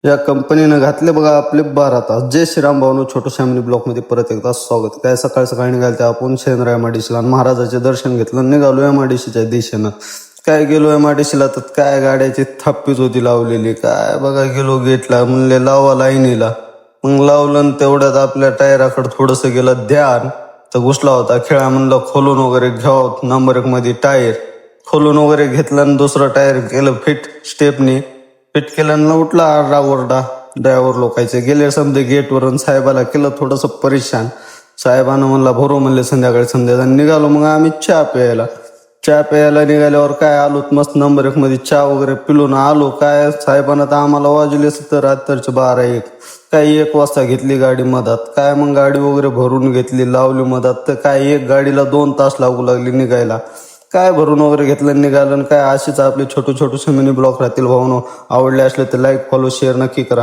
या कंपनीनं घातले बघा आपले 12 तास. जय श्रीराम भाऊनो, छोटू फॅमिली ब्लॉकमध्ये परत एकदा स्वागत. काय सकाळ सकाळी निघालते आपण शेंद्रा एमआयडीसीला आणि महाराजाचे दर्शन घेतलं, निघालो एमआयडीसीच्या दिशेनं. काय गेलो एमआयडीसीला तर काय गाड्याची थप्पीच होती लावलेली. काय बघा गेलो गेटला, म्हणले लावा लाईनीला. मग लावलं आणि तेवढ्यात आपल्या टायराकडे थोडंसं गेलं ध्यान, तर घुसला होता खेळा. म्हणलं खोलून वगैरे घ्यावं, नंबर 1 मध्ये टायर खोलून वगैरे घेतलं आणि दुसरं टायर केलं फिट स्टेपनी. फिट केल्यानं उठला आरडाओरडा ड्रायव्हर लोकांचे. गेले समजे गेटवरून, साहेबाला केलं थोडंसं परेशान. साहेबानं म्हणला भरू म्हणले संध्याकाळी निघालो. मग आम्ही चहा प्यायला निघाल्यावर काय आलो मस्त नंबर 1 मध्ये चहा वगैरे पिलून आलो. काय साहेबांना तर आम्हाला वाजले तर रात्रीचे 12-1. काय 1 वाजता घेतली गाडी मधात. काय मग गाडी वगैरे भरून घेतली, लावली मधात. तर काय एक गाडीला 2 तास लागू लागली निघायला. काय भरून वगैरे घेतलं निघालं. काय अशीच आपले छोटू फॅमिली ब्लॉग राहतील भाऊनो. आवडले असले तर लाईक फॉलो शेअर नक्की करा.